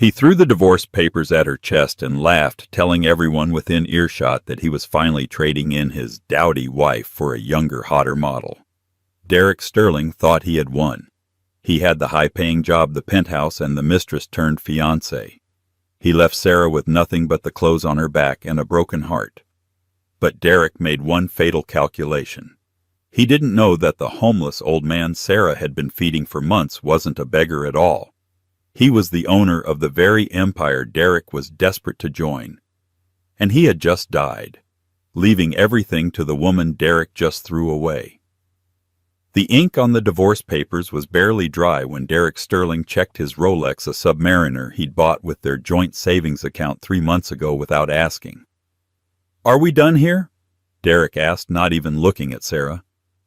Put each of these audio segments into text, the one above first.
He threw the divorce papers at her chest and laughed, telling everyone within earshot that he was finally trading in his dowdy wife for a younger, hotter model. Derek Sterling thought he had won. He had the high-paying job, the penthouse, and the mistress-turned-fiancé. He left Sarah with nothing but the clothes on her back and a broken heart. But Derek made one fatal calculation. He didn't know that the homeless old man Sarah had been feeding for months wasn't a beggar at all. He was the owner of the very empire Derek was desperate to join. And he had just died, leaving everything to the woman Derek just threw away. The ink on the divorce papers was barely dry when Derek Sterling checked his Rolex, a Submariner he'd bought with their joint savings account 3 months ago, without asking. "Are we done here?" Derek asked, not even looking at Sarah.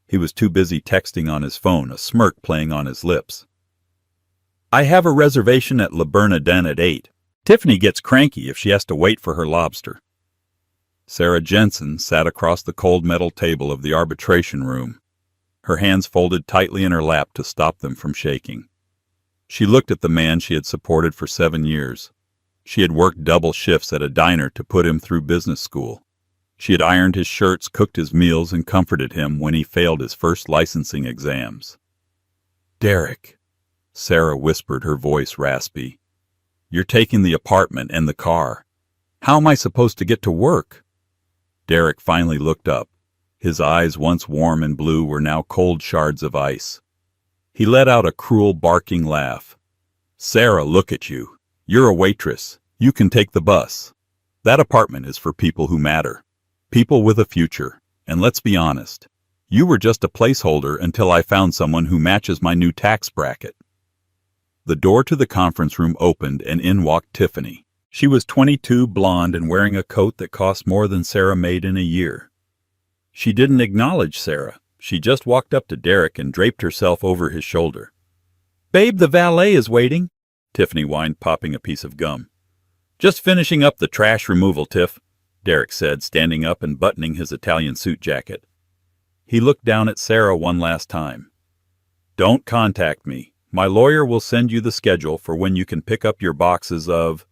He was too busy texting on his phone, a smirk playing on his lips. "I have a reservation at Le Bernardin at 8. Tiffany gets cranky if she has to wait for her lobster." Sarah Jensen sat across the cold metal table of the arbitration room, her hands folded tightly in her lap to stop them from shaking. She looked at the man she had supported for 7 years. She had worked double shifts at a diner to put him through business school. She had ironed his shirts, cooked his meals, and comforted him when he failed his first licensing exams. "Derek," Sarah whispered, her voice raspy, "you're taking the apartment and the car. How am I supposed to get to work?" Derek finally looked up. His eyes, once warm and blue, were now cold shards of ice. He let out a cruel, barking laugh. "Sarah, look at you. You're a waitress. You can take the bus. That apartment is for people who matter. People with a future. And let's be honest. You were just a placeholder until I found someone who matches my new tax bracket." The door to the conference room opened, and in walked Tiffany. She was 22, blonde, and wearing a coat that cost more than Sarah made in a year. She didn't acknowledge Sarah. She just walked up to Derek and draped herself over his shoulder. "Babe, the valet is waiting," Tiffany whined, popping a piece of gum. "Just finishing up the trash removal, Tiff," Derek said, standing up and buttoning his Italian suit jacket. He looked down at Sarah one last time. "Don't contact me. My lawyer will send you the schedule for when you can pick up your boxes of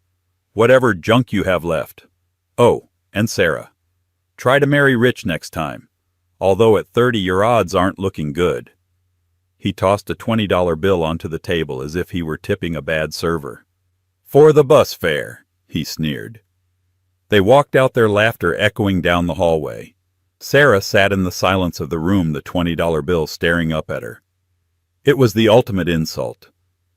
whatever junk you have left. Oh, and Sarah, try to marry rich next time. Although at 30 your odds aren't looking good." He tossed a $20 bill onto the table as if he were tipping a bad server. "For the bus fare," he sneered. They walked out, their laughter echoing down the hallway. Sarah sat in the silence of the room, the $20 bill staring up at her. It was the ultimate insult.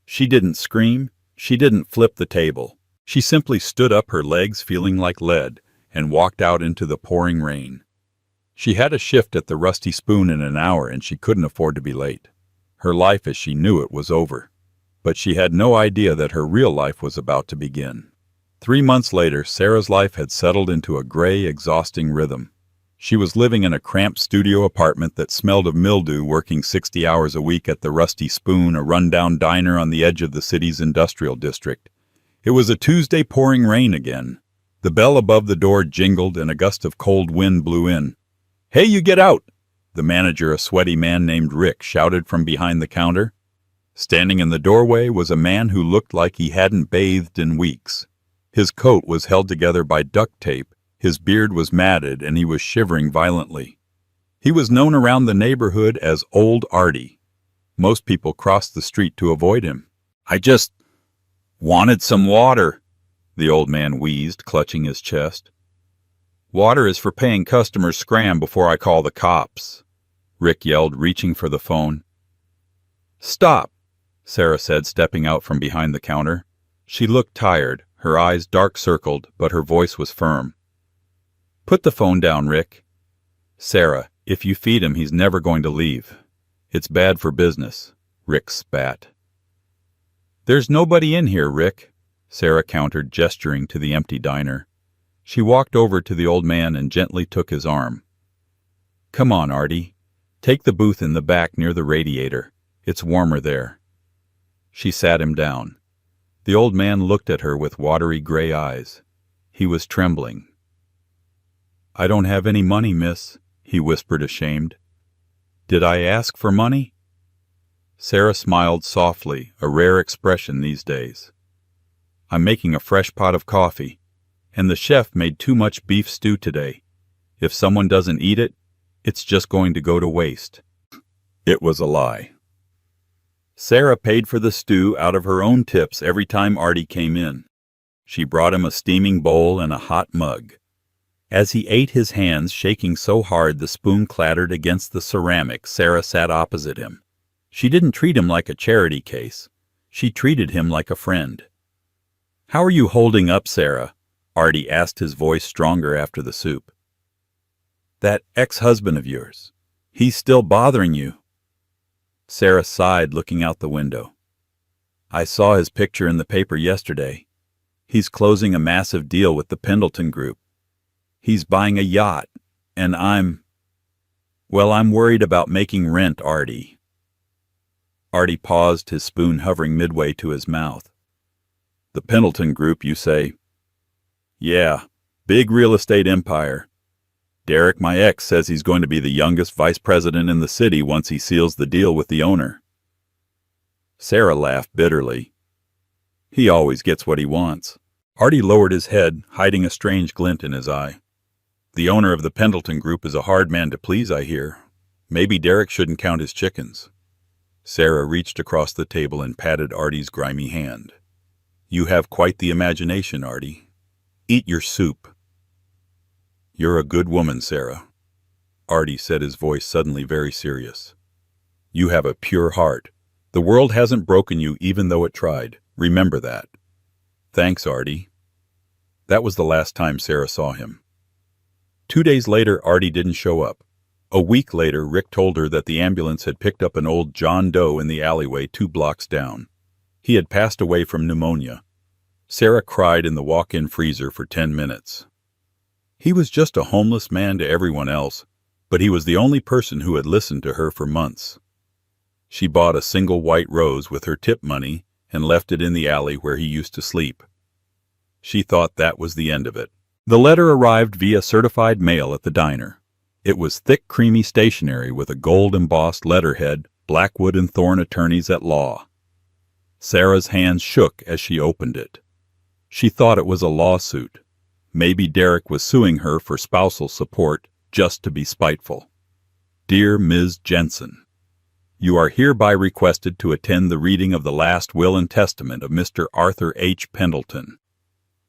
She didn't scream. She didn't flip the table. She simply stood up, her legs feeling like lead, and walked out into the pouring rain. She had a shift at the Rusty Spoon in an hour, and she couldn't afford to be late. Her life as she knew it was over. But she had no idea that her real life was about to begin. 3 months later, Sarah's life had settled into a gray, exhausting rhythm. She was living in a cramped studio apartment that smelled of mildew, working 60 hours a week at the Rusty Spoon, a rundown diner on the edge of the city's industrial district. It was a Tuesday, pouring rain again. The bell above the door jingled, and a gust of cold wind blew in. "Hey, you get out!" the manager, a sweaty man named Rick, shouted from behind the counter. Standing in the doorway was a man who looked like he hadn't bathed in weeks. His coat was held together by duct tape. His beard was matted, and he was shivering violently. He was known around the neighborhood as Old Artie. Most people crossed the street to avoid him. "I just wanted some water," the old man wheezed, clutching his chest. "Water is for paying customers. Scram before I call the cops," Rick yelled, reaching for the phone. "Stop," Sarah said, stepping out from behind the counter. She looked tired, her eyes dark-circled, but her voice was firm. "Put the phone down, Rick." "Sarah, if you feed him, he's never going to leave. It's bad for business," Rick spat. "There's nobody in here, Rick," Sarah countered, gesturing to the empty diner. She walked over to the old man and gently took his arm. "Come on, Artie. Take the booth in the back near the radiator. It's warmer there." She sat him down. The old man looked at her with watery gray eyes. He was trembling. "I don't have any money, miss," he whispered, ashamed. "Did I ask for money?" Sarah smiled softly, a rare expression these days. I'm making a fresh pot of coffee, and the chef made too much beef stew today. If someone doesn't eat it, it's just going to go to waste." It was a lie. Sarah paid for the stew out of her own tips every time Artie came in. She brought him a steaming bowl and a hot mug. As he ate, his hands shaking so hard the spoon clattered against the ceramic, Sarah sat opposite him. She didn't treat him like a charity case. She treated him like a friend. "How are you holding up, Sarah?" Artie asked, his voice stronger after the soup. "That ex-husband of yours, he's still bothering you?" Sarah sighed, looking out the window. "I saw his picture in the paper yesterday. He's closing a massive deal with the Pendleton Group. He's buying a yacht, and I'm worried about making rent, Artie." Artie paused, his spoon hovering midway to his mouth. "The Pendleton Group, you say?" "Yeah, big real estate empire. Derek, my ex, says he's going to be the youngest vice president in the city once he seals the deal with the owner." Sarah laughed bitterly. "He always gets what he wants." Artie lowered his head, hiding a strange glint in his eye. "The owner of the Pendleton Group is a hard man to please, I hear. Maybe Derek shouldn't count his chickens." Sarah reached across the table and patted Artie's grimy hand. "You have quite the imagination, Artie. Eat your soup." "You're a good woman, Sarah," Artie said, his voice suddenly very serious. "You have a pure heart. The world hasn't broken you even though it tried. Remember that." "Thanks, Artie." That was the last time Sarah saw him. 2 days later, Artie didn't show up. A week later, Rick told her that the ambulance had picked up an old John Doe in the alleyway 2 blocks down. He had passed away from pneumonia. Sarah cried in the walk-in freezer for 10 minutes. He was just a homeless man to everyone else, but he was the only person who had listened to her for months. She bought a single white rose with her tip money and left it in the alley where he used to sleep. She thought that was the end of it. The letter arrived via certified mail at the diner. It was thick, creamy stationery with a gold-embossed letterhead, Blackwood and Thorne Attorneys at Law. Sarah's hands shook as she opened it. She thought it was a lawsuit. Maybe Derek was suing her for spousal support just to be spiteful. "Dear Ms. Jensen, you are hereby requested to attend the reading of the last will and testament of Mr. Arthur H. Pendleton.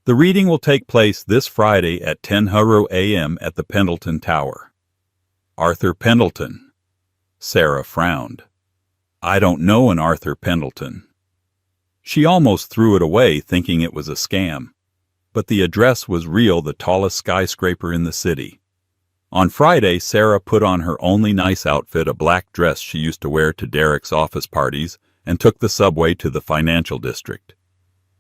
The reading will take place this Friday at 10:00 a.m. at the Pendleton Tower. Arthur Pendleton." Sarah frowned. "I don't know an Arthur Pendleton." She almost threw it away, thinking it was a scam. But the address was real, the tallest skyscraper in the city. On Friday, Sarah put on her only nice outfit, a black dress she used to wear to Derek's office parties, and took the subway to the financial district.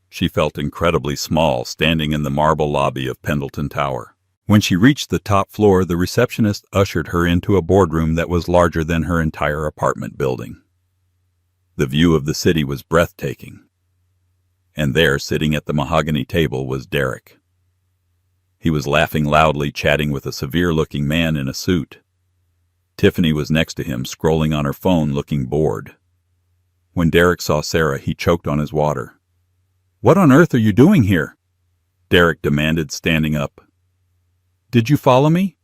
She felt incredibly small standing in the marble lobby of Pendleton Tower. When she reached the top floor, the receptionist ushered her into a boardroom that was larger than her entire apartment building. The view of the city was breathtaking. And there, sitting at the mahogany table, was Derek. He was laughing loudly, chatting with a severe-looking man in a suit. Tiffany was next to him, scrolling on her phone, looking bored. When Derek saw Sarah, he choked on his water. "What on earth are you doing here?" Derek demanded, standing up. "Did you follow me?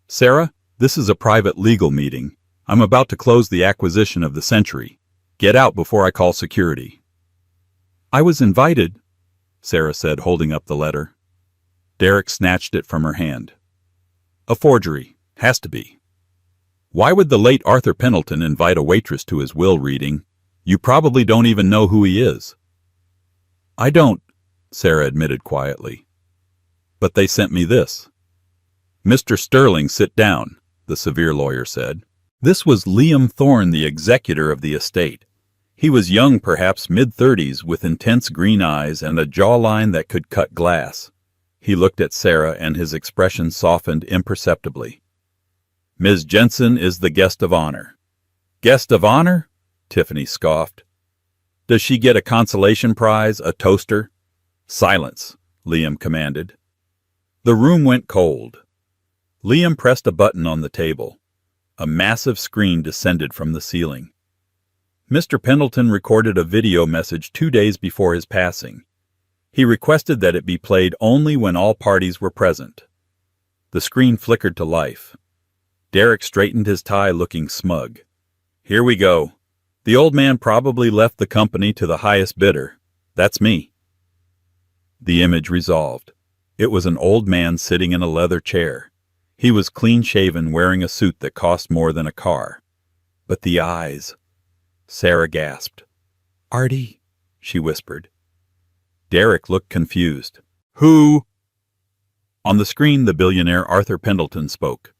Sarah, this is a private legal meeting. I'm about to close the acquisition of the Century. Get out before I call security." "I was invited," Sarah said, holding up the letter. Derek snatched it from her hand. "A forgery. Has to be. Why would the late Arthur Pendleton invite a waitress to his will reading? You probably don't even know who he is." "I don't," Sarah admitted quietly. "But they sent me this." "Mr. Sterling, sit down," the severe lawyer said. This was Liam Thorne, the executor of the estate. He was young, perhaps mid-30s, with intense green eyes and a jawline that could cut glass. He looked at Sarah, and his expression softened imperceptibly. "Ms. Jensen is the guest of honor." "Guest of honor?" Tiffany scoffed. "Does she get a consolation prize, a toaster?" "Silence," Liam commanded. The room went cold. Liam pressed a button on the table. A massive screen descended from the ceiling. Mr. Pendleton recorded a video message 2 days before his passing. He requested that it be played only when all parties were present. The screen flickered to life. Derek straightened his tie, looking smug. Here we go. The old man probably left the company to the highest bidder. That's me. The image resolved. It was an old man sitting in a leather chair. He was clean-shaven, wearing a suit that cost more than a car. But the eyes... Sarah gasped. "Artie," she whispered. Derek looked confused. "Who?" On the screen, the billionaire Arthur Pendleton spoke.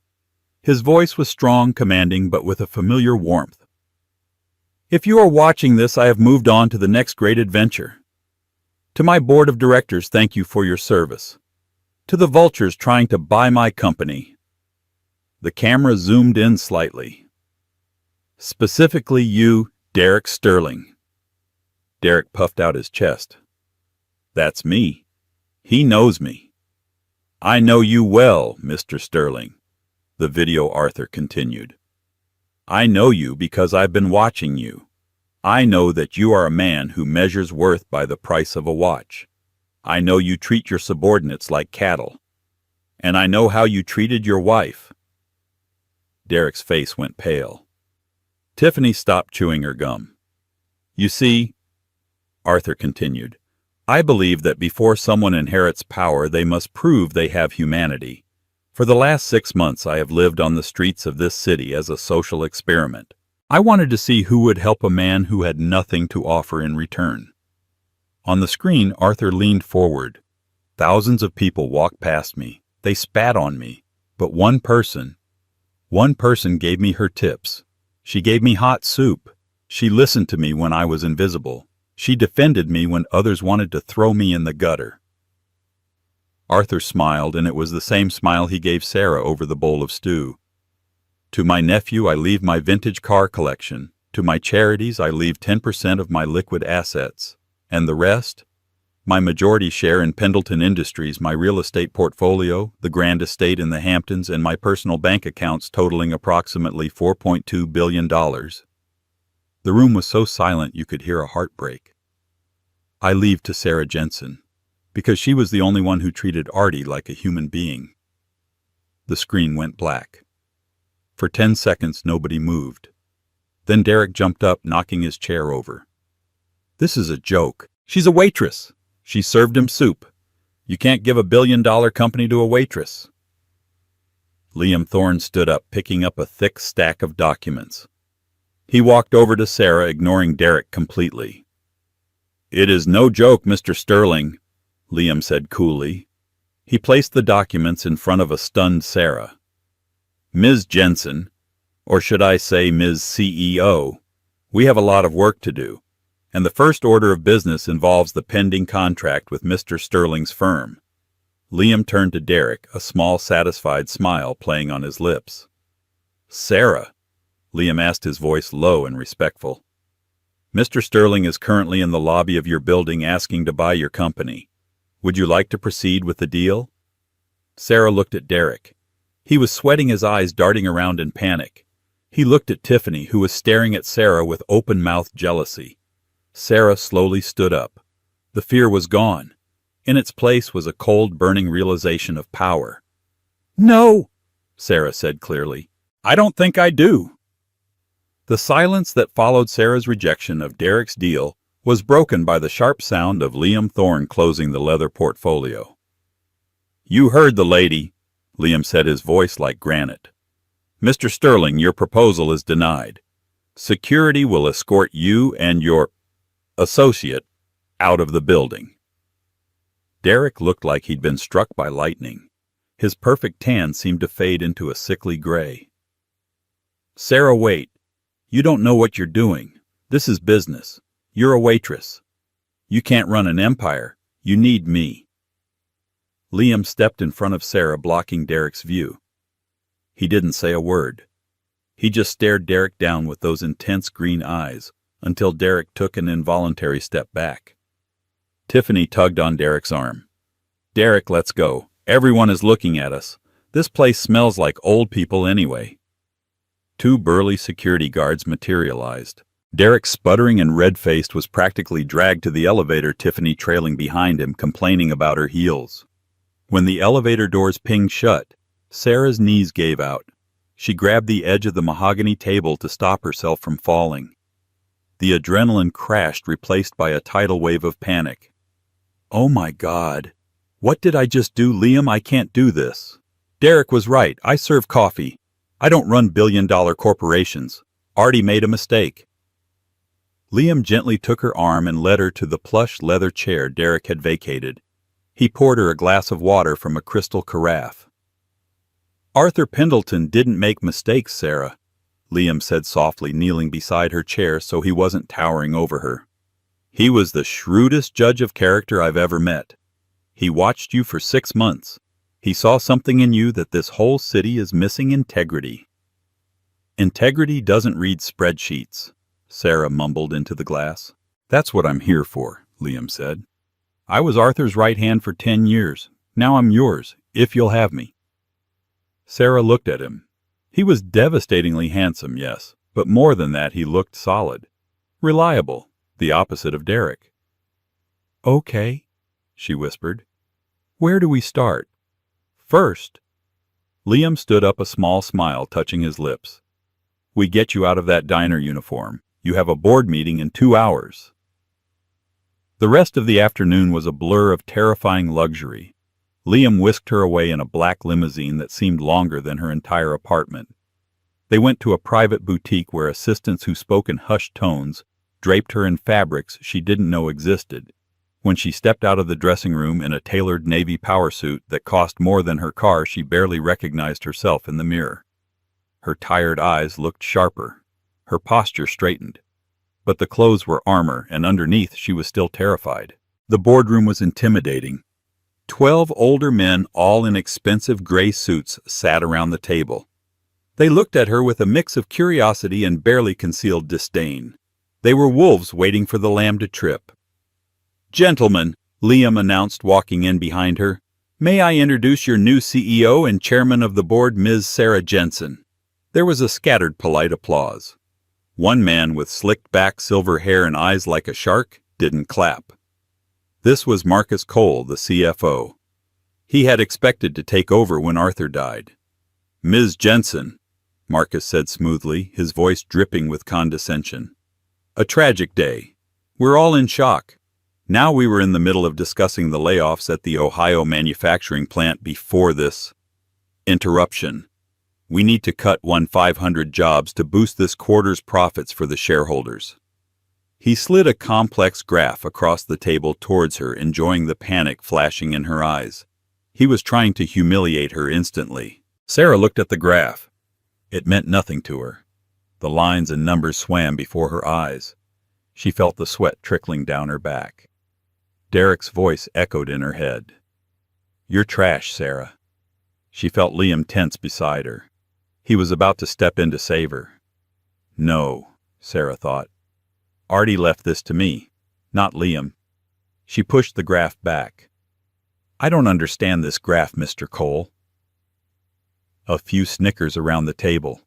His voice was strong, commanding, but with a familiar warmth. "If you are watching this, I have moved on to the next great adventure. To my board of directors, thank you for your service. To the vultures trying to buy my company." The camera zoomed in slightly. "Specifically you, Derek Sterling." Derek puffed out his chest. "That's me. He knows me." "I know you well, Mr. Sterling," the video Arthur continued. "I know you because I've been watching you. I know that you are a man who measures worth by the price of a watch. I know you treat your subordinates like cattle. And I know how you treated your wife." Derek's face went pale. Tiffany stopped chewing her gum. "You see," Arthur continued, "I believe that before someone inherits power, they must prove they have humanity. For the last 6 months, I have lived on the streets of this city as a social experiment. I wanted to see who would help a man who had nothing to offer in return." On the screen, Arthur leaned forward. "Thousands of people walked past me. They spat on me. But one person gave me her tips. She gave me hot soup. She listened to me when I was invisible. She defended me when others wanted to throw me in the gutter." Arthur smiled, and it was the same smile he gave Sarah over the bowl of stew. "To my nephew, I leave my vintage car collection. To my charities, I leave 10% of my liquid assets. And the rest? My majority share in Pendleton Industries, my real estate portfolio, the grand estate in the Hamptons, and my personal bank accounts totaling approximately $4.2 billion. The room was so silent you could hear a heart break. "I leave to Sarah Jensen, because she was the only one who treated Artie like a human being." The screen went black. For 10 seconds, nobody moved. Then Derek jumped up, knocking his chair over. "This is a joke. She's a waitress. She served him soup. You can't give $1 billion company to a waitress." Liam Thorne stood up, picking up a thick stack of documents. He walked over to Sarah, ignoring Derek completely. "It is no joke, Mr. Sterling," Liam said coolly. He placed the documents in front of a stunned Sarah. "Ms. Jensen, or should I say Ms. CEO, we have a lot of work to do. And the first order of business involves the pending contract with Mr. Sterling's firm." Liam turned to Derek, a small, satisfied smile playing on his lips. "Sarah," Liam asked, his voice low and respectful, "Mr. Sterling is currently in the lobby of your building asking to buy your company. Would you like to proceed with the deal?" Sarah looked at Derek. He was sweating, his eyes darting around in panic. He looked at Tiffany, who was staring at Sarah with open-mouthed jealousy. Sarah slowly stood up. The fear was gone. In its place was a cold, burning realization of power. "No," Sarah said clearly. "I don't think I do." The silence that followed Sarah's rejection of Derek's deal was broken by the sharp sound of Liam Thorne closing the leather portfolio. "You heard the lady," Liam said, his voice like granite. "Mr. Sterling, your proposal is denied. Security will escort you and your associate out of the building." Derek looked like he'd been struck by lightning. His perfect tan seemed to fade into a sickly gray. "Sarah, wait. You don't know what you're doing. This is business. You're a waitress. You can't run an empire. You need me." Liam stepped in front of Sarah, blocking Derek's view. He didn't say a word. He just stared Derek down with those intense green eyes, until Derek took an involuntary step back. Tiffany tugged on Derek's arm. "Derek, let's go. Everyone is looking at us. This place smells like old people anyway." 2 burly security guards materialized. Derek, sputtering and red-faced, was practically dragged to the elevator, Tiffany trailing behind him, complaining about her heels. When the elevator doors pinged shut, Sarah's knees gave out. She grabbed the edge of the mahogany table to stop herself from falling. The adrenaline crashed, replaced by a tidal wave of panic. "Oh my God. What did I just do, Liam? I can't do this." Derek was right. "I serve coffee. I don't run billion-dollar corporations. Artie made a mistake." Liam gently took her arm and led her to the plush leather chair Derek had vacated. He poured her a glass of water from a crystal carafe. "Arthur Pendleton didn't make mistakes, Sarah," Liam said softly, kneeling beside her chair so he wasn't towering over her. "He was the shrewdest judge of character I've ever met. He watched you for 6 months. He saw something in you that this whole city is missing: integrity." "Integrity doesn't read spreadsheets," Sarah mumbled into the glass. "That's what I'm here for," Liam said. "I was Arthur's right hand for 10 years. Now I'm yours, if you'll have me." Sarah looked at him. He was devastatingly handsome, yes, but more than that, he looked solid. Reliable, the opposite of Derek. "Okay," she whispered. "Where do we start?" "First." Liam stood up, a small smile touching his lips. "We get you out of that diner uniform. You have a board meeting in 2 hours. The rest of the afternoon was a blur of terrifying luxury. Liam whisked her away in a black limousine that seemed longer than her entire apartment. They went to a private boutique where assistants who spoke in hushed tones draped her in fabrics she didn't know existed. When she stepped out of the dressing room in a tailored navy power suit that cost more than her car, she barely recognized herself in the mirror. Her tired eyes looked sharper. Her posture straightened. But the clothes were armor, and underneath she was still terrified. The boardroom was intimidating. 12 older men, all in expensive gray suits, sat around the table. They looked at her with a mix of curiosity and barely concealed disdain. They were wolves waiting for the lamb to trip. "Gentlemen," Liam announced, walking in behind her, "may I introduce your new CEO and chairman of the board, Ms. Sarah Jensen." There was a scattered polite applause. One man with slicked-back silver hair and eyes like a shark didn't clap. This was Marcus Cole, the CFO. He had expected to take over when Arthur died. "Ms. Jensen," Marcus said smoothly, his voice dripping with condescension. "A tragic day. We're all in shock." Now we were in the middle of discussing the layoffs at the Ohio manufacturing plant before this interruption. We need to cut 500 jobs to boost this quarter's profits for the shareholders. He slid a complex graph across the table towards her, enjoying the panic flashing in her eyes. He was trying to humiliate her instantly. Sarah looked at the graph. It meant nothing to her. The lines and numbers swam before her eyes. She felt the sweat trickling down her back. Derek's voice echoed in her head. "You're trash, Sarah." She felt Liam tense beside her. He was about to step in to save her. No, Sarah thought. Artie left this to me, not Liam. She pushed the graph back. "I don't understand this graph, Mr. Cole." A few snickers around the table.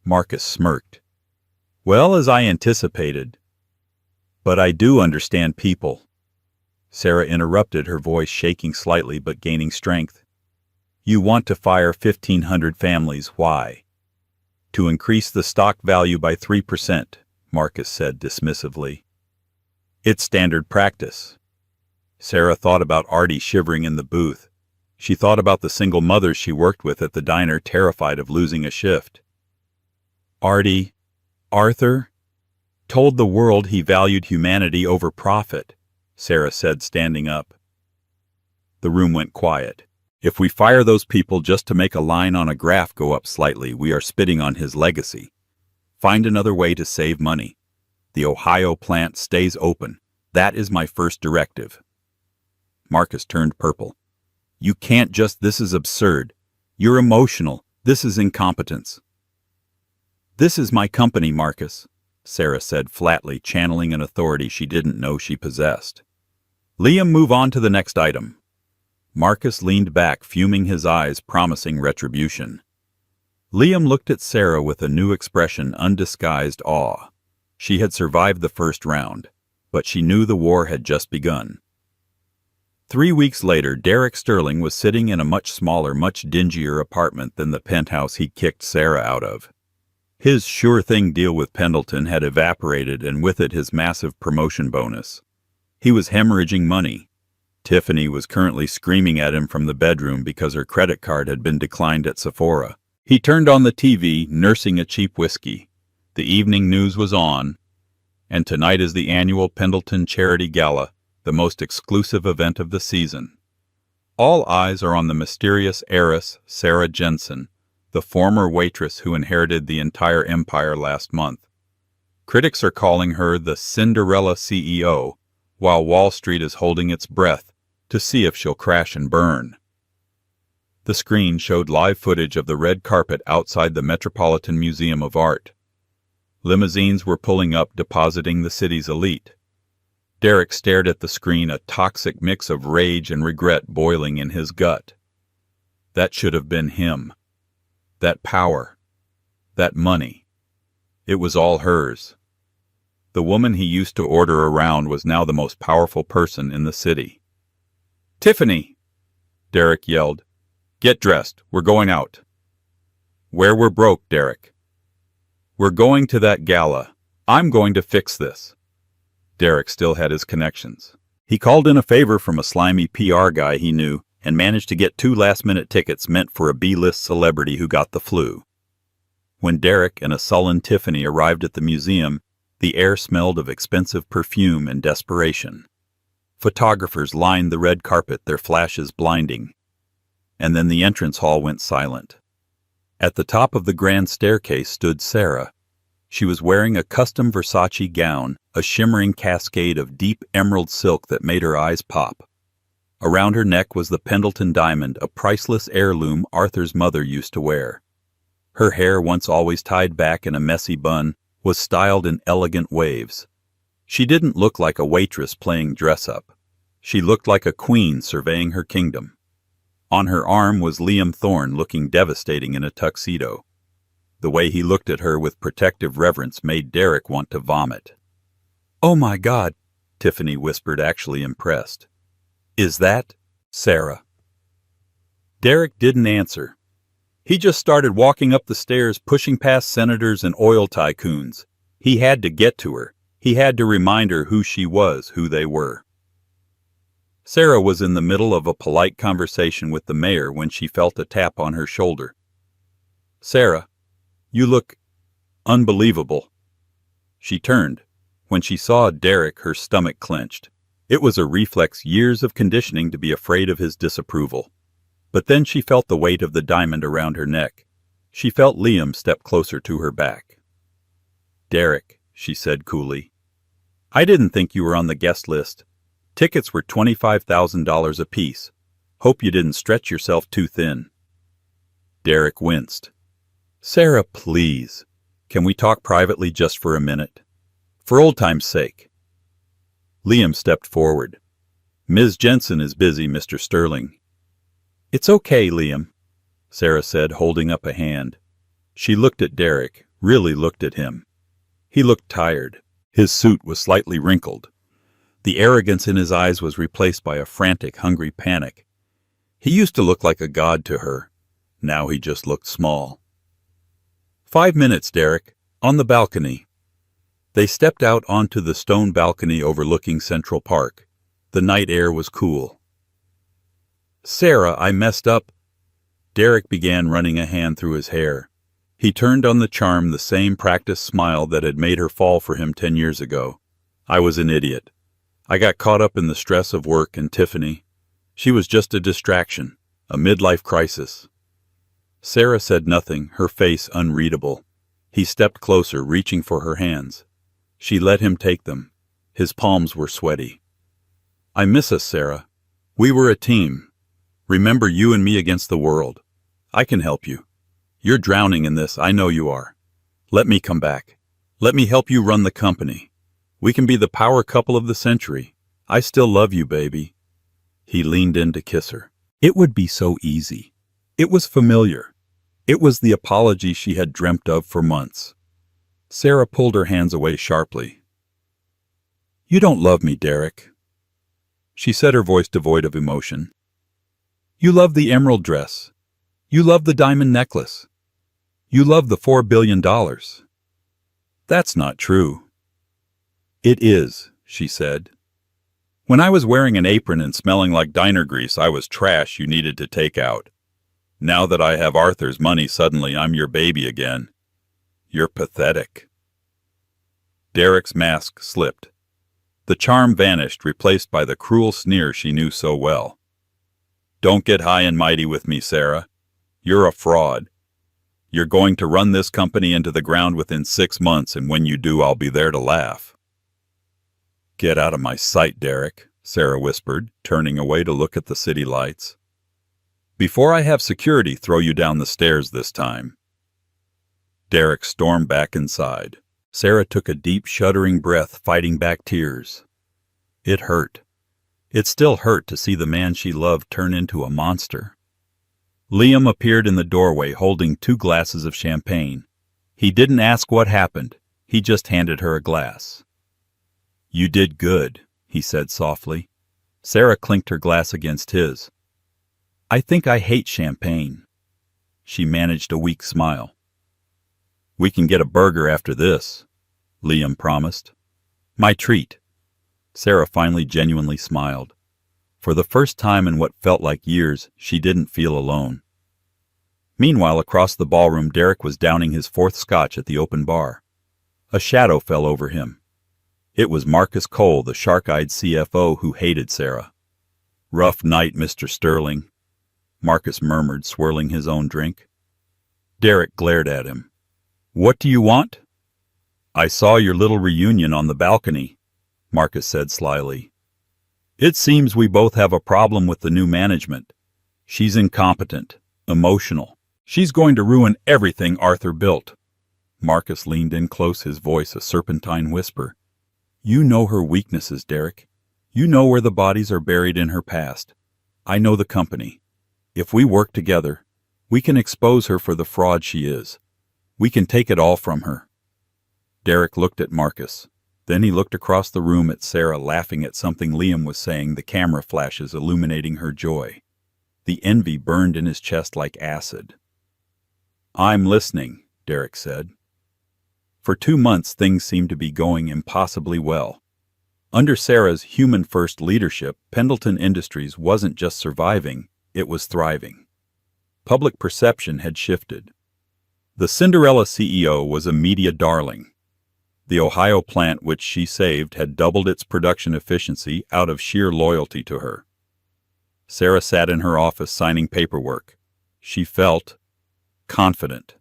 Marcus smirked. "Well, as I anticipated. But I do understand people." Sarah interrupted, her voice shaking slightly but gaining strength. "You want to fire 1,500 families. Why?" "To increase the stock value by 3%, Marcus said dismissively. "It's standard practice." Sarah thought about Artie shivering in the booth. She thought about the single mothers she worked with at the diner, terrified of losing a shift. Arthur, told the world he valued humanity over profit," Sarah said, standing up. The room went quiet. "If we fire those people just to make a line on a graph go up slightly, we are spitting on his legacy. Find another way to save money. The Ohio plant stays open. That is my first directive." Marcus turned purple. "You can't just, this is absurd. You're emotional. This is incompetence." "This is my company, Marcus," Sarah said flatly, channeling an authority she didn't know she possessed. "Liam, move on to the next item." Marcus leaned back, fuming, his eyes promising retribution. Liam looked at Sarah with a new expression, undisguised awe. She had survived the first round, but she knew the war had just begun. 3 weeks later, Derek Sterling was sitting in a much smaller, much dingier apartment than the penthouse he kicked Sarah out of. His sure-thing deal with Pendleton had evaporated, and with it his massive promotion bonus. He was hemorrhaging money. Tiffany was currently screaming at him from the bedroom because her credit card had been declined at Sephora. He turned on the TV, nursing a cheap whiskey. The evening news was on, and tonight is the annual Pendleton Charity Gala, the most exclusive event of the season. All eyes are on the mysterious heiress, Sarah Jensen, the former waitress who inherited the entire empire last month. Critics are calling her the Cinderella CEO, while Wall Street is holding its breath to see if she'll crash and burn. The screen showed live footage of the red carpet outside the Metropolitan Museum of Art. Limousines were pulling up, depositing the city's elite. Derek stared at the screen, a toxic mix of rage and regret boiling in his gut. That should have been him. That power. That money. It was all hers. The woman he used to order around was now the most powerful person in the city. "Tiffany!" Derek yelled. "Get dressed. We're going out." "Where we're broke, Derek." "We're going to that gala. I'm going to fix this." Derek still had his connections. He called in a favor from a slimy PR guy he knew and managed to get 2 last-minute tickets meant for a B-list celebrity who got the flu. When Derek and a sullen Tiffany arrived at the museum, the air smelled of expensive perfume and desperation. Photographers lined the red carpet, their flashes blinding. And then the entrance hall went silent. At the top of the grand staircase stood Sarah. She was wearing a custom Versace gown, a shimmering cascade of deep emerald silk that made her eyes pop. Around her neck was the Pendleton diamond, a priceless heirloom Arthur's mother used to wear. Her hair, once always tied back in a messy bun, was styled in elegant waves. She didn't look like a waitress playing dress-up. She looked like a queen surveying her kingdom. On her arm was Liam Thorne, looking devastating in a tuxedo. The way he looked at her with protective reverence made Derek want to vomit. "Oh my God," Tiffany whispered, actually impressed. "Is that Sarah?" Derek didn't answer. He just started walking up the stairs, pushing past senators and oil tycoons. He had to get to her. He had to remind her who she was, who they were. Sarah was in the middle of a polite conversation with the mayor when she felt a tap on her shoulder. "Sarah, you look unbelievable." She turned. When she saw Derek, her stomach clenched. It was a reflex, years of conditioning to be afraid of his disapproval. But then she felt the weight of the diamond around her neck. She felt Liam step closer to her back. "Derek," she said coolly, "I didn't think you were on the guest list. Tickets were $25,000 apiece. Hope you didn't stretch yourself too thin." Derek winced. "Sarah, please. Can we talk privately just for a minute? For old time's sake." Liam stepped forward. "Ms. Jensen is busy, Mr. Sterling." "It's okay, Liam," Sarah said, holding up a hand. She looked at Derek, really looked at him. He looked tired. His suit was slightly wrinkled. The arrogance in his eyes was replaced by a frantic, hungry panic. He used to look like a god to her. Now he just looked small. "5 minutes, Derek. On the balcony." They stepped out onto the stone balcony overlooking Central Park. The night air was cool. "Sarah, I messed up." Derek began running a hand through his hair. He turned on the charm, the same practiced smile that had made her fall for him 10 years ago. "I was an idiot. I got caught up in the stress of work and Tiffany. She was just a distraction, a midlife crisis." Sarah said nothing, her face unreadable. He stepped closer, reaching for her hands. She let him take them. His palms were sweaty. "I miss us, Sarah. We were a team. Remember, you and me against the world. I can help you. You're drowning in this, I know you are. Let me come back. Let me help you run the company. We can be the power couple of the century. I still love you, baby." He leaned in to kiss her. It would be so easy. It was familiar. It was the apology she had dreamt of for months. Sarah pulled her hands away sharply. "You don't love me, Derek," she said, her voice devoid of emotion. "You love the emerald dress. You love the diamond necklace. You love the $4 billion. That's not true." "It is," she said. "When I was wearing an apron and smelling like diner grease, I was trash you needed to take out. Now that I have Arthur's money, suddenly I'm your baby again. You're pathetic." Derek's mask slipped. The charm vanished, replaced by the cruel sneer she knew so well. "Don't get high and mighty with me, Sarah. You're a fraud. You're going to run this company into the ground within 6 months, and when you do, I'll be there to laugh." "Get out of my sight, Derek," Sarah whispered, turning away to look at the city lights. "Before I have security throw you down the stairs this time." Derek stormed back inside. Sarah took a deep, shuddering breath, fighting back tears. It hurt. It still hurt to see the man she loved turn into a monster. Liam appeared in the doorway holding 2 glasses of champagne. He didn't ask what happened. He just handed her a glass. "You did good," he said softly. Sarah clinked her glass against his. "I think I hate champagne." She managed a weak smile. "We can get a burger after this," Liam promised. "My treat." Sarah finally genuinely smiled. For the first time in what felt like years, she didn't feel alone. Meanwhile, across the ballroom, Derek was downing his 4th scotch at the open bar. A shadow fell over him. It was Marcus Cole, the shark-eyed CFO who hated Sarah. "Rough night, Mr. Sterling," Marcus murmured, swirling his own drink. Derek glared at him. "What do you want?" "I saw your little reunion on the balcony," Marcus said slyly. "It seems we both have a problem with the new management. She's incompetent, emotional. She's going to ruin everything Arthur built." Marcus leaned in close, his voice a serpentine whisper. "You know her weaknesses, Derek. You know where the bodies are buried in her past. I know the company. If we work together, we can expose her for the fraud she is. We can take it all from her." Derek looked at Marcus. Then he looked across the room at Sarah, laughing at something Liam was saying, the camera flashes illuminating her joy. The envy burned in his chest like acid. "I'm listening," Derek said. For 2 months, things seemed to be going impossibly well. Under Sarah's human-first leadership, Pendleton Industries wasn't just surviving, it was thriving. Public perception had shifted. The Cinderella CEO was a media darling. The Ohio plant which she saved had doubled its production efficiency out of sheer loyalty to her. Sarah sat in her office signing paperwork. She felt confident.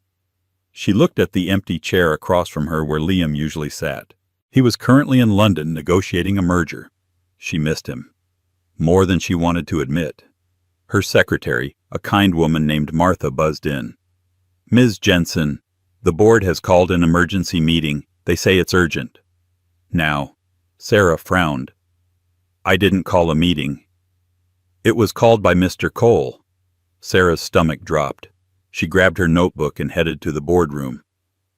She looked at the empty chair across from her where Liam usually sat. He was currently in London negotiating a merger. She missed him, more than she wanted to admit. Her secretary, a kind woman named Martha, buzzed in. "Ms. Jensen, the board has called an emergency meeting. They say it's urgent." Now, Sarah frowned. "I didn't call a meeting." "It was called by Mr. Cole." Sarah's stomach dropped. She grabbed her notebook and headed to the boardroom.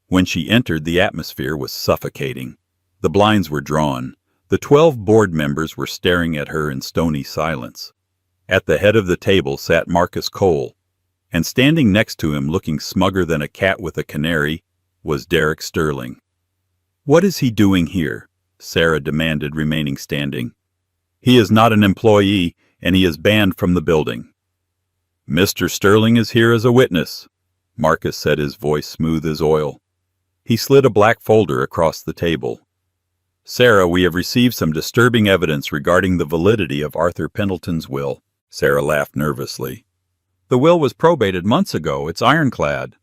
When she entered, the atmosphere was suffocating. The blinds were drawn. The 12 board members were staring at her in stony silence. At the head of the table sat Marcus Cole, and standing next to him, looking smugger than a cat with a canary, was Derek Sterling. "What is he doing here?" Sarah demanded, remaining standing. "He is not an employee, and he is banned from the building." "Mr. Sterling is here as a witness," Marcus said, his voice smooth as oil. He slid a black folder across the table. "Sarah, we have received some disturbing evidence regarding the validity of Arthur Pendleton's will." Sarah laughed nervously. "The will was probated months ago. It's ironclad."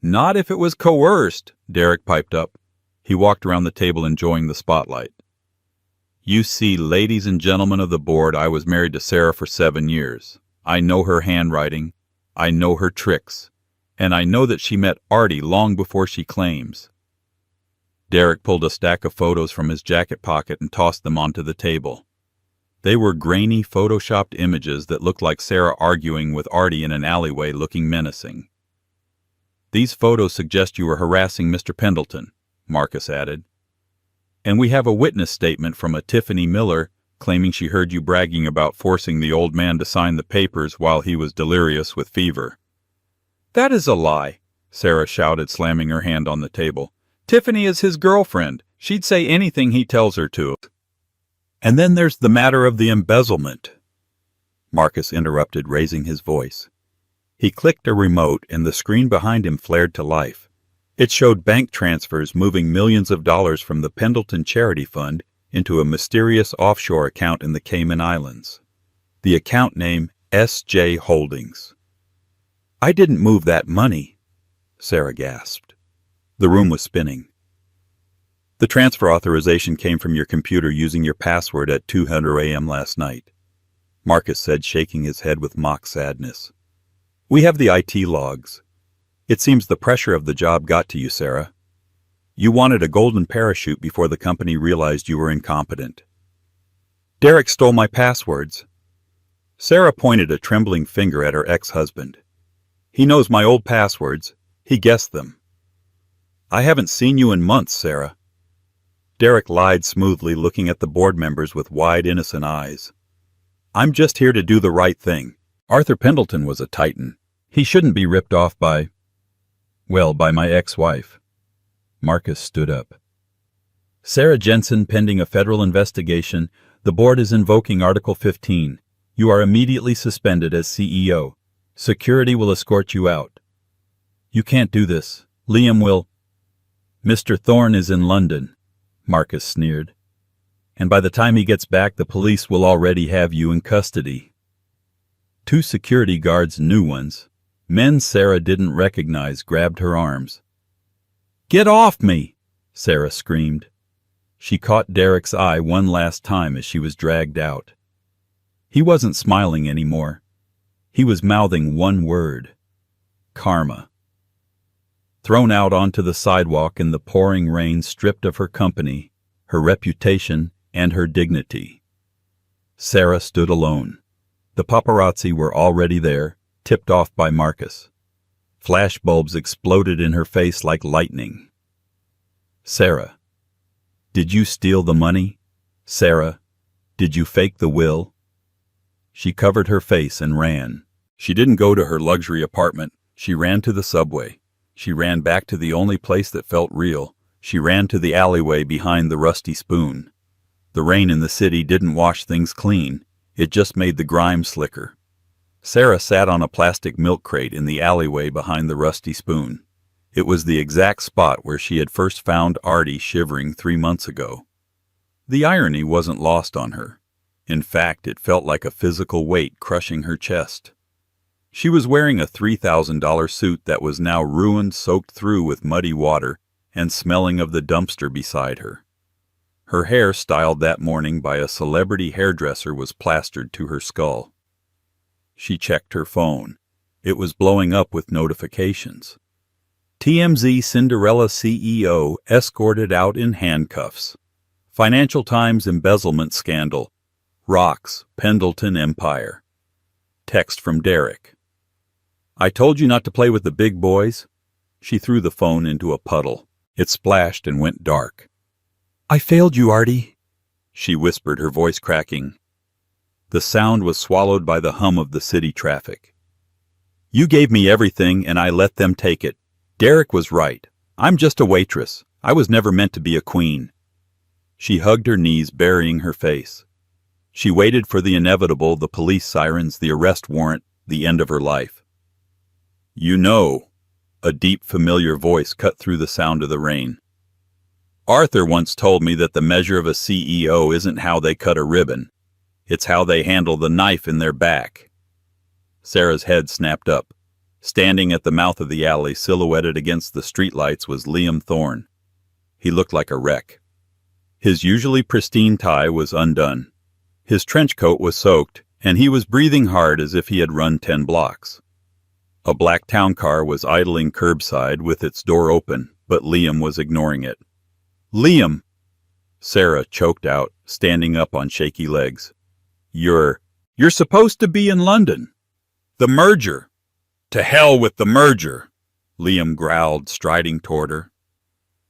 "Not if it was coerced," Derek piped up. He walked around the table enjoying the spotlight. "You see, ladies and gentlemen of the board, I was married to Sarah for 7 years. I know her handwriting. I know her tricks. And I know that she met Artie long before she claims." Derek pulled a stack of photos from his jacket pocket and tossed them onto the table. They were grainy, photoshopped images that looked like Sarah arguing with Artie in an alleyway, looking menacing. These photos suggest you were harassing Mr. Pendleton, Marcus added. And we have a witness statement from a Tiffany Miller claiming she heard you bragging about forcing the old man to sign the papers while he was delirious with fever. That is a lie, Sarah shouted, slamming her hand on the table. Tiffany is his girlfriend. She'd say anything he tells her to. And then there's the matter of the embezzlement, Marcus interrupted, raising his voice. He clicked a remote and the screen behind him flared to life. It showed bank transfers moving millions of dollars from the Pendleton Charity Fund into a mysterious offshore account in the Cayman Islands. The account name S.J. Holdings. I didn't move that money, Sarah gasped. The room was spinning. The transfer authorization came from your computer using your password at 2:00 a.m. last night, Marcus said, shaking his head with mock sadness. We have the IT logs. It seems the pressure of the job got to you, Sarah. You wanted a golden parachute before the company realized you were incompetent. Derek stole my passwords. Sarah pointed a trembling finger at her ex-husband. He knows my old passwords. He guessed them. I haven't seen you in months, Sarah. Derek lied smoothly, looking at the board members with wide, innocent eyes. I'm just here to do the right thing. Arthur Pendleton was a titan. He shouldn't be ripped off by my ex-wife. Marcus stood up. Sarah Jensen, pending a federal investigation, the board is invoking Article 15. You are immediately suspended as CEO. Security will escort you out. You can't do this. Liam will. Mr. Thorne is in London, Marcus sneered. And by the time he gets back, the police will already have you in custody. 2 security guards, new ones, men Sarah didn't recognize, grabbed her arms. Get off me, Sarah screamed. She caught Derek's eye one last time as she was dragged out. He wasn't smiling anymore. He was mouthing one word: karma. Thrown out onto the sidewalk in the pouring rain, stripped of her company, her reputation, and her dignity, Sarah stood alone. The paparazzi were already there, tipped off by Marcus. Flashbulbs exploded in her face like lightning. Sarah, did you steal the money? Sarah, did you fake the will? She covered her face and ran. She didn't go to her luxury apartment. She ran to the subway. She ran back to the only place that felt real. She ran to the alleyway behind the Rusty Spoon. The rain in the city didn't wash things clean. It just made the grime slicker. Sarah sat on a plastic milk crate in the alleyway behind the Rusty Spoon. It was the exact spot where she had first found Artie shivering 3 months ago. The irony wasn't lost on her. In fact, it felt like a physical weight crushing her chest. She was wearing a $3,000 suit that was now ruined, soaked through with muddy water, and smelling of the dumpster beside her. Her hair, styled that morning by a celebrity hairdresser, was plastered to her skull. She checked her phone. It was blowing up with notifications. TMZ Cinderella CEO escorted out in handcuffs. Financial Times embezzlement scandal. Rocks Pendleton empire. Text from Derek. I told you not to play with the big boys. She threw the phone into a puddle. It splashed and went dark. I failed you, Artie, she whispered, her voice cracking. The sound was swallowed by the hum of the city traffic. You gave me everything and I let them take it. Derek was right. I'm just a waitress. I was never meant to be a queen. She hugged her knees, burying her face. She waited for the inevitable, the police sirens, the arrest warrant, the end of her life. You know, a deep, familiar voice cut through the sound of the rain. Arthur once told me that the measure of a CEO isn't how they cut a ribbon. It's how they handle the knife in their back. Sarah's head snapped up. Standing at the mouth of the alley, silhouetted against the streetlights, was Liam Thorne. He looked like a wreck. His usually pristine tie was undone. His trench coat was soaked, and he was breathing hard as if he had run 10 blocks. A black town car was idling curbside with its door open, but Liam was ignoring it. Liam! Sarah choked out, standing up on shaky legs. You're supposed to be in London. The merger. To hell with the merger. Liam growled, striding toward her.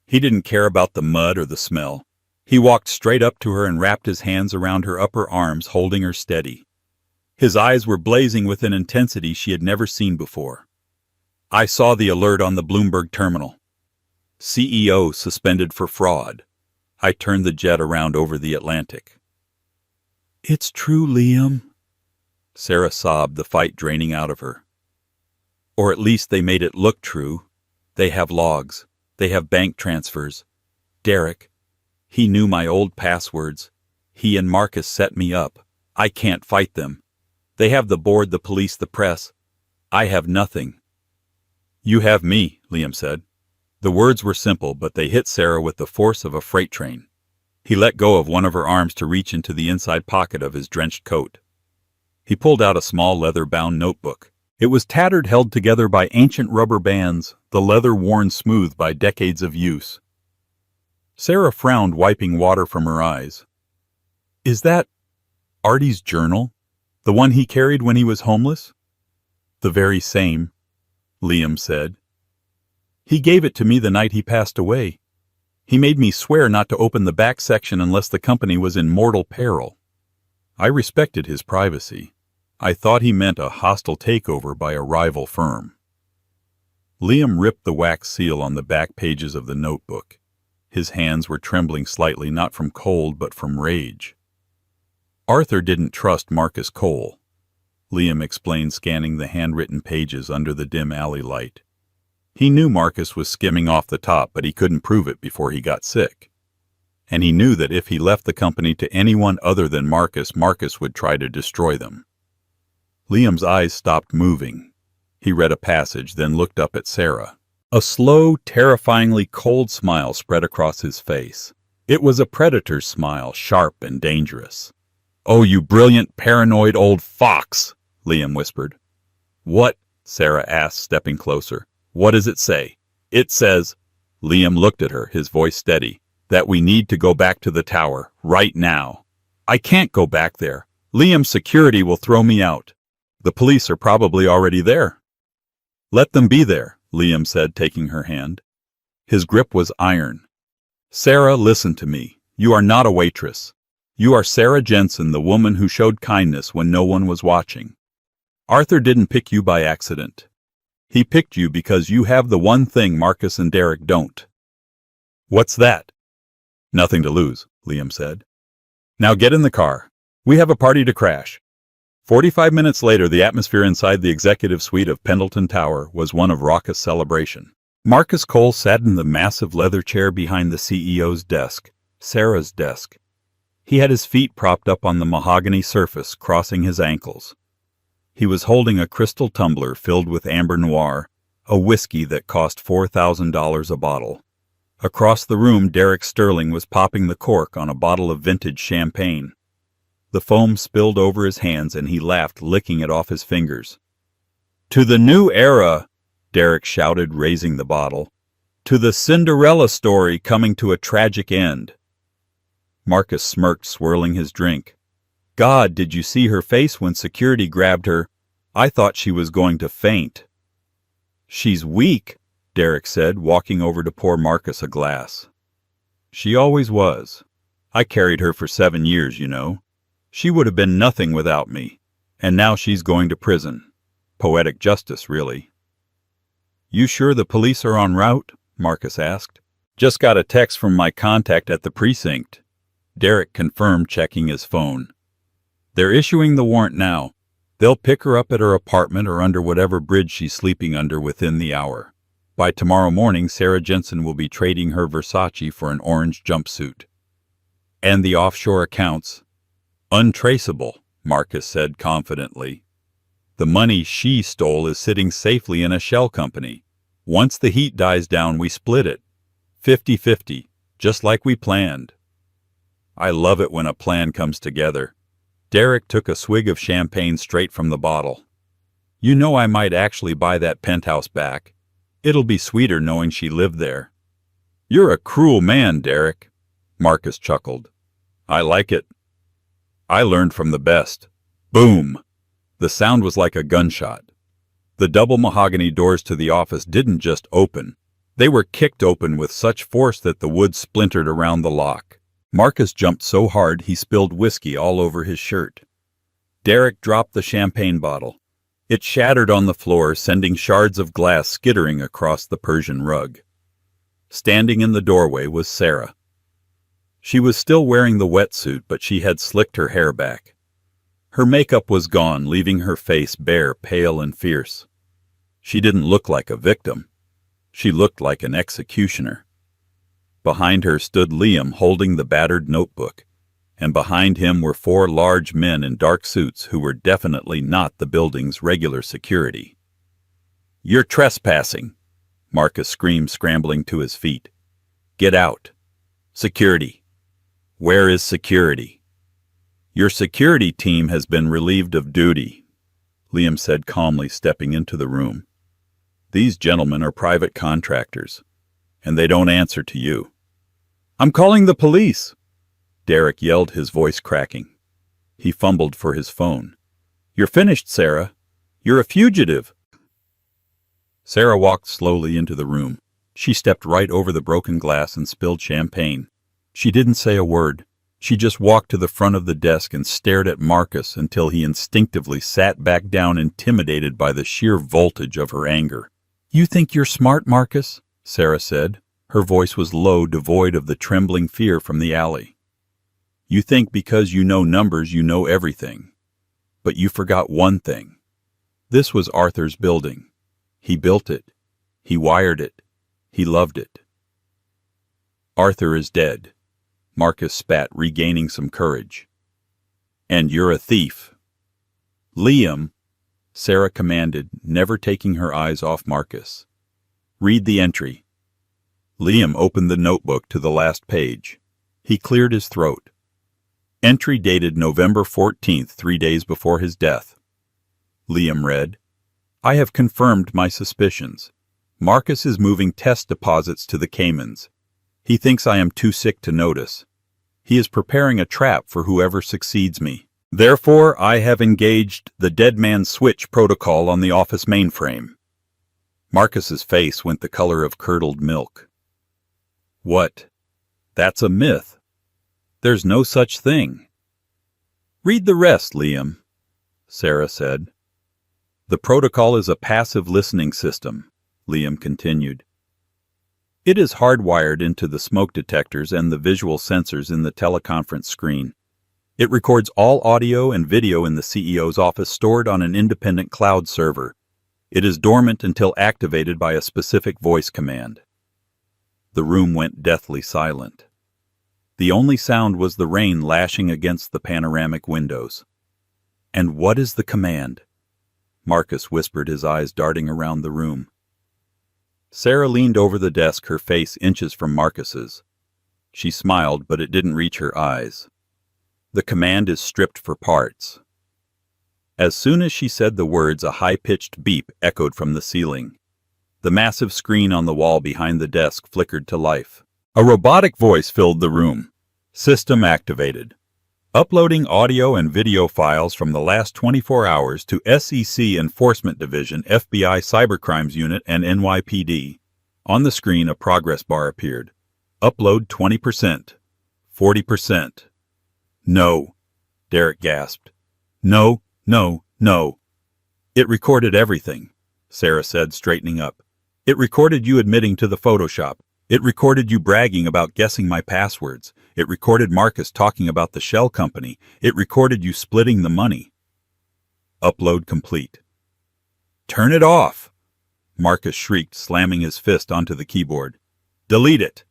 He didn't care about the mud or the smell. He walked straight up to her and wrapped his hands around her upper arms, holding her steady. His eyes were blazing with an intensity she had never seen before. I saw the alert on the Bloomberg terminal. CEO suspended for fraud. I turned the jet around over the Atlantic. It's true, Liam. Sarah sobbed, the fight draining out of her. Or at least they made it look true. They have logs. They have bank transfers. Derek. He knew my old passwords. He and Marcus set me up. I can't fight them. They have the board, the police, the press. I have nothing. You have me, Liam said. The words were simple, but they hit Sarah with the force of a freight train. He let go of one of her arms to reach into the inside pocket of his drenched coat. He pulled out a small leather-bound notebook. It was tattered, held together by ancient rubber bands, the leather worn smooth by decades of use. Sarah frowned, wiping water from her eyes. Is that Artie's journal? The one he carried when he was homeless? The very same, Liam said. He gave it to me the night he passed away. He made me swear not to open the back section unless the company was in mortal peril. I respected his privacy. I thought he meant a hostile takeover by a rival firm. Liam ripped the wax seal on the back pages of the notebook. His hands were trembling slightly, not from cold but from rage. Arthur didn't trust Marcus Cole, Liam explained, scanning the handwritten pages under the dim alley light. He knew Marcus was skimming off the top, but he couldn't prove it before he got sick. And he knew that if he left the company to anyone other than Marcus, Marcus would try to destroy them. Liam's eyes stopped moving. He read a passage, then looked up at Sarah. A slow, terrifyingly cold smile spread across his face. It was a predator's smile, sharp and dangerous. "Oh, you brilliant, paranoid old fox," Liam whispered. "What?" Sarah asked, stepping closer. "What does it say?" "It says," Liam looked at her, his voice steady, "that we need to go back to the tower, right now." "I can't go back there. Liam's security will throw me out. The police are probably already there." "Let them be there," Liam said, taking her hand. His grip was iron. "Sarah, listen to me. You are not a waitress. You are Sarah Jensen, the woman who showed kindness when no one was watching. Arthur didn't pick you by accident. He picked you because you have the one thing Marcus and Derek don't." "What's that?" "Nothing to lose," Liam said. "Now get in the car. We have a party to crash." 45 minutes later, the atmosphere inside the executive suite of Pendleton Tower was one of raucous celebration. Marcus Cole sat in the massive leather chair behind the CEO's desk, Sarah's desk. He had his feet propped up on the mahogany surface, crossing his ankles. He was holding a crystal tumbler filled with amber noir, a whiskey that cost $4,000 a bottle. Across the room, Derek Sterling was popping the cork on a bottle of vintage champagne. The foam spilled over his hands and he laughed, licking it off his fingers. "To the new era," Derek shouted, raising the bottle. "To the Cinderella story coming to a tragic end." Marcus smirked, swirling his drink. "God, did you see her face when security grabbed her? I thought she was going to faint." "She's weak," Derek said, walking over to pour Marcus a glass. "She always was. I carried her for 7 years, you know. She would have been nothing without me. And now she's going to prison. Poetic justice, really." "You sure the police are en route?" Marcus asked. "Just got a text from my contact at the precinct," Derek confirmed, checking his phone. "They're issuing the warrant now. They'll pick her up at her apartment or under whatever bridge she's sleeping under within the hour. By tomorrow morning, Sarah Jensen will be trading her Versace for an orange jumpsuit." "And the offshore accounts?" "Untraceable," Marcus said confidently. "The money she stole is sitting safely in a shell company. Once the heat dies down, we split it. 50-50, just like we planned." "I love it when a plan comes together." Derek took a swig of champagne straight from the bottle. "You know, I might actually buy that penthouse back. It'll be sweeter knowing she lived there." "You're a cruel man, Derek," Marcus chuckled. "I like it. I learned from the best." Boom! The sound was like a gunshot. The double mahogany doors to the office didn't just open. They were kicked open with such force that the wood splintered around the lock. Marcus jumped so hard he spilled whiskey all over his shirt. Derek dropped the champagne bottle. It shattered on the floor, sending shards of glass skittering across the Persian rug. Standing in the doorway was Sarah. She was still wearing the wetsuit, but she had slicked her hair back. Her makeup was gone, leaving her face bare, pale, and fierce. She didn't look like a victim. She looked like an executioner. Behind her stood Liam holding the battered notebook, and behind him were 4 large men in dark suits who were definitely not the building's regular security. "You're trespassing," Marcus screamed, scrambling to his feet. "Get out. Security. Where is security?" "Your security team has been relieved of duty," Liam said calmly, stepping into the room. "These gentlemen are private contractors, and they don't answer to you." "I'm calling the police!" Derek yelled, his voice cracking. He fumbled for his phone. "You're finished, Sarah. You're a fugitive." Sarah walked slowly into the room. She stepped right over the broken glass and spilled champagne. She didn't say a word. She just walked to the front of the desk and stared at Marcus until he instinctively sat back down, intimidated by the sheer voltage of her anger. "You think you're smart, Marcus?" Sarah said. Her voice was low, devoid of the trembling fear from the alley. "You think because you know numbers you know everything. But you forgot one thing. This was Arthur's building. He built it. He wired it. He loved it. Arthur is dead." Marcus spat, regaining some courage. "And you're a thief." "Liam," Sarah commanded, never taking her eyes off Marcus. "Read the entry." Liam opened the notebook to the last page. He cleared his throat. Entry dated November 14th, 3 days before his death. Liam read, "I have confirmed my suspicions. Marcus is moving test deposits to the Caymans. He thinks I am too sick to notice. He is preparing a trap for whoever succeeds me. Therefore, I have engaged the dead man switch protocol on the office mainframe." Marcus's face went the color of curdled milk. "What? That's a myth. There's no such thing." "Read the rest, Liam," Sarah said. "The protocol is a passive listening system," Liam continued. "It is hardwired into the smoke detectors and the visual sensors in the teleconference screen. It records all audio and video in the CEO's office, stored on an independent cloud server. It is dormant until activated by a specific voice command." The room went deathly silent. The only sound was the rain lashing against the panoramic windows. "And what is the command?" Marcus whispered, his eyes darting around the room. Sarah leaned over the desk, her face inches from Marcus's. She smiled, but it didn't reach her eyes. "The command is stripped for parts." As soon as she said the words, a high-pitched beep echoed from the ceiling. The massive screen on the wall behind the desk flickered to life. A robotic voice filled the room. "System activated. Uploading audio and video files from the last 24 hours to SEC Enforcement Division, FBI Cybercrimes Unit, and NYPD." On the screen, a progress bar appeared. "Upload 20%. 40%. "No," Derek gasped. "No, no, no." "It recorded everything," Sarah said, straightening up. "It recorded you admitting to the Photoshop. It recorded you bragging about guessing my passwords. It recorded Marcus talking about the shell company. It recorded you splitting the money." "Upload complete." "Turn it off!" Marcus shrieked, slamming his fist onto the keyboard. "Delete it!"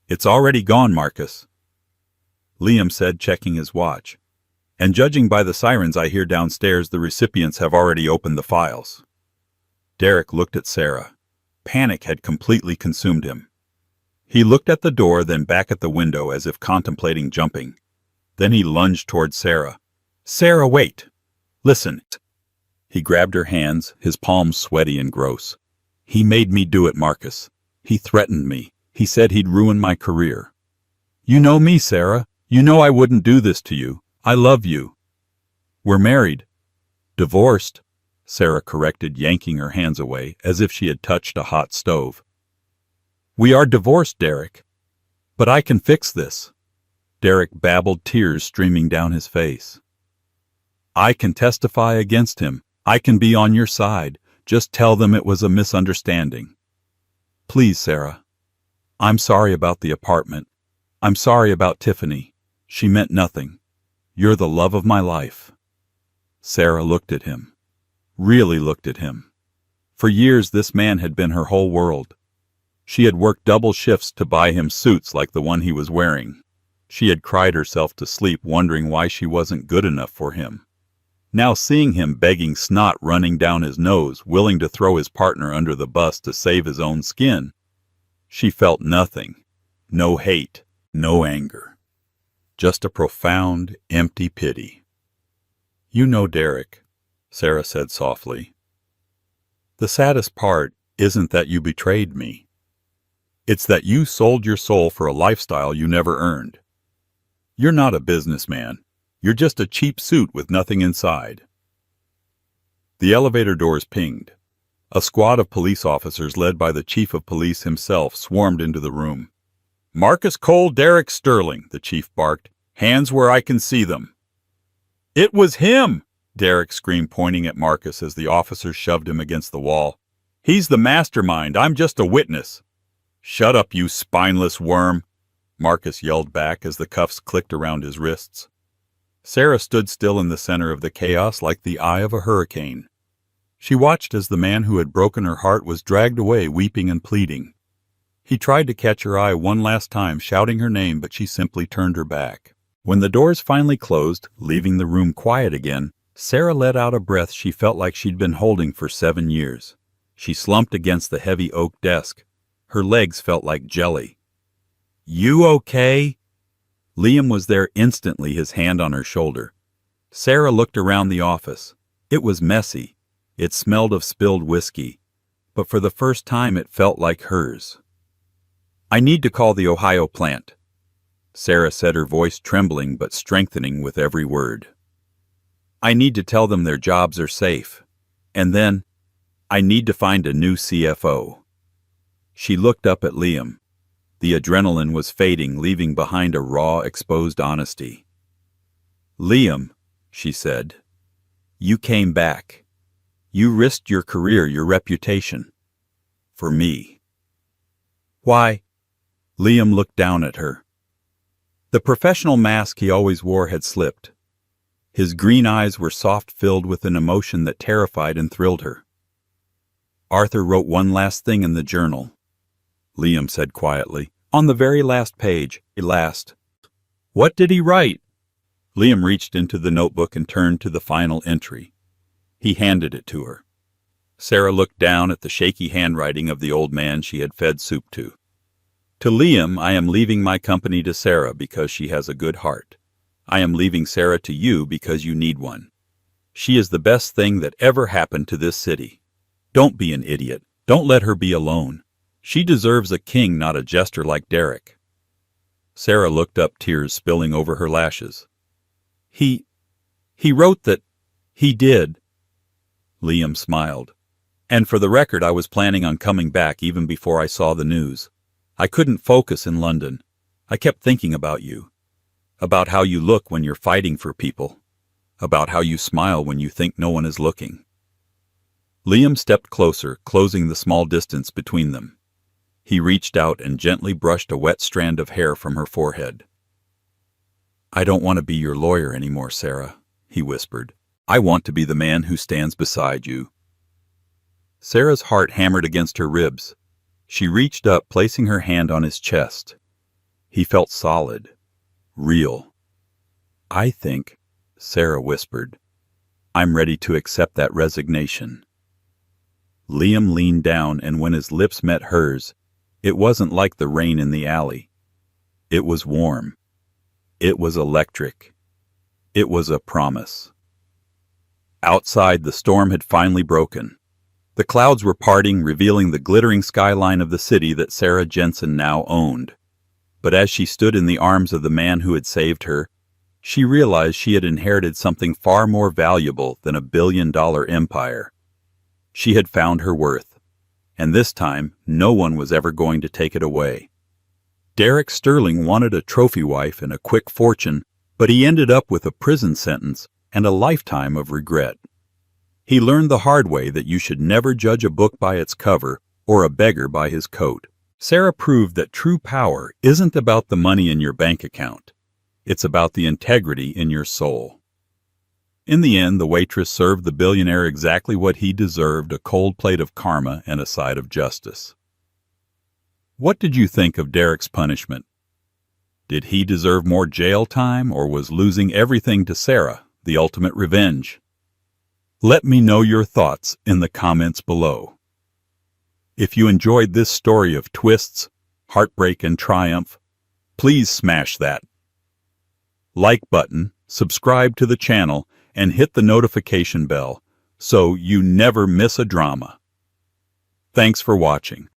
"It's already gone, Marcus," Liam said, checking his watch. "And judging by the sirens I hear downstairs, the recipients have already opened the files." Derek looked at Sarah. Panic had completely consumed him. He looked at the door, then back at the window, as if contemplating jumping. Then he lunged toward Sarah. "Sarah, wait! Listen!" He grabbed her hands, his palms sweaty and gross. "He made me do it, Marcus. He threatened me. He said he'd ruin my career. You know me, Sarah. You know I wouldn't do this to you. I love you. We're married. Divorced," Sarah corrected, yanking her hands away as if she had touched a hot stove. "We are divorced, Derek. But I can fix this," Derek babbled, tears streaming down his face. "I can testify against him. I can be on your side. Just tell them it was a misunderstanding. Please, Sarah. I'm sorry about the apartment. I'm sorry about Tiffany. She meant nothing. You're the love of my life." Sarah looked at him. Really looked at him. For years this man had been her whole world. She had worked double shifts to buy him suits like the one he was wearing. She had cried herself to sleep wondering why she wasn't good enough for him. Now seeing him begging, snot running down his nose, willing to throw his partner under the bus to save his own skin, she felt nothing. No hate, no anger. Just a profound, empty pity. "You know, Derek," Sarah said softly, "the saddest part isn't that you betrayed me. It's that you sold your soul for a lifestyle you never earned. You're not a businessman. You're just a cheap suit with nothing inside." The elevator doors pinged. A squad of police officers led by the chief of police himself swarmed into the room. "Marcus Cole Derek Sterling," the chief barked. "Hands where I can see them." "It was him!" Derek screamed, pointing at Marcus as the officers shoved him against the wall. "He's the mastermind. I'm just a witness." "Shut up, you spineless worm," Marcus yelled back as the cuffs clicked around his wrists. Sarah stood still in the center of the chaos like the eye of a hurricane. She watched as the man who had broken her heart was dragged away, weeping and pleading. He tried to catch her eye one last time, shouting her name, but she simply turned her back. When the doors finally closed, leaving the room quiet again, Sarah let out a breath she felt like she'd been holding for 7 years. She slumped against the heavy oak desk. Her legs felt like jelly. "You okay?" Liam was there instantly, his hand on her shoulder. Sarah looked around the office. It was messy. It smelled of spilled whiskey. But for the first time it felt like hers. "I need to call the Ohio plant," Sarah said, her voice trembling but strengthening with every word. "I need to tell them their jobs are safe. And then, I need to find a new CFO." She looked up at Liam. The adrenaline was fading, leaving behind a raw, exposed honesty. "Liam," she said, "you came back. You risked your career, your reputation. For me." "Why?" Liam looked down at her. The professional mask he always wore had slipped. His green eyes were soft, filled with an emotion that terrified and thrilled her. "Arthur wrote one last thing in the journal," Liam said quietly. "On the very last page, last." "What did he write?" Liam reached into the notebook and turned to the final entry. He handed it to her. Sarah looked down at the shaky handwriting of the old man she had fed soup to. "To Liam, I am leaving my company to Sarah because she has a good heart. I am leaving Sarah to you because you need one. She is the best thing that ever happened to this city. Don't be an idiot. Don't let her be alone. She deserves a king, not a jester like Derek." Sarah looked up, tears spilling over her lashes. He wrote that he did." Liam smiled. "And for the record, I was planning on coming back even before I saw the news. I couldn't focus in London. I kept thinking about you. About how you look when you're fighting for people. About how you smile when you think no one is looking." Liam stepped closer, closing the small distance between them. He reached out and gently brushed a wet strand of hair from her forehead. "I don't want to be your lawyer anymore, Sarah," he whispered. "I want to be the man who stands beside you." Sarah's heart hammered against her ribs. She reached up, placing her hand on his chest. He felt solid, real. "I think," Sarah whispered, "I'm ready to accept that resignation." Liam leaned down, and when his lips met hers, it wasn't like the rain in the alley. It was warm. It was electric. It was a promise. Outside, the storm had finally broken. The clouds were parting, revealing the glittering skyline of the city that Sarah Jensen now owned. But as she stood in the arms of the man who had saved her, she realized she had inherited something far more valuable than a billion-dollar empire. She had found her worth, and this time no one was ever going to take it away. Derek Sterling wanted a trophy wife and a quick fortune, but he ended up with a prison sentence and a lifetime of regret. He learned the hard way that you should never judge a book by its cover or a beggar by his coat. Sarah proved that true power isn't about the money in your bank account. It's about the integrity in your soul. In the end, the waitress served the billionaire exactly what he deserved, a cold plate of karma and a side of justice. What did you think of Derek's punishment? Did he deserve more jail time, or was losing everything to Sarah the ultimate revenge? Let me know your thoughts in the comments below. If you enjoyed this story of twists, heartbreak, and triumph, please smash that like button, subscribe to the channel, and hit the notification bell so you never miss a drama. Thanks for watching.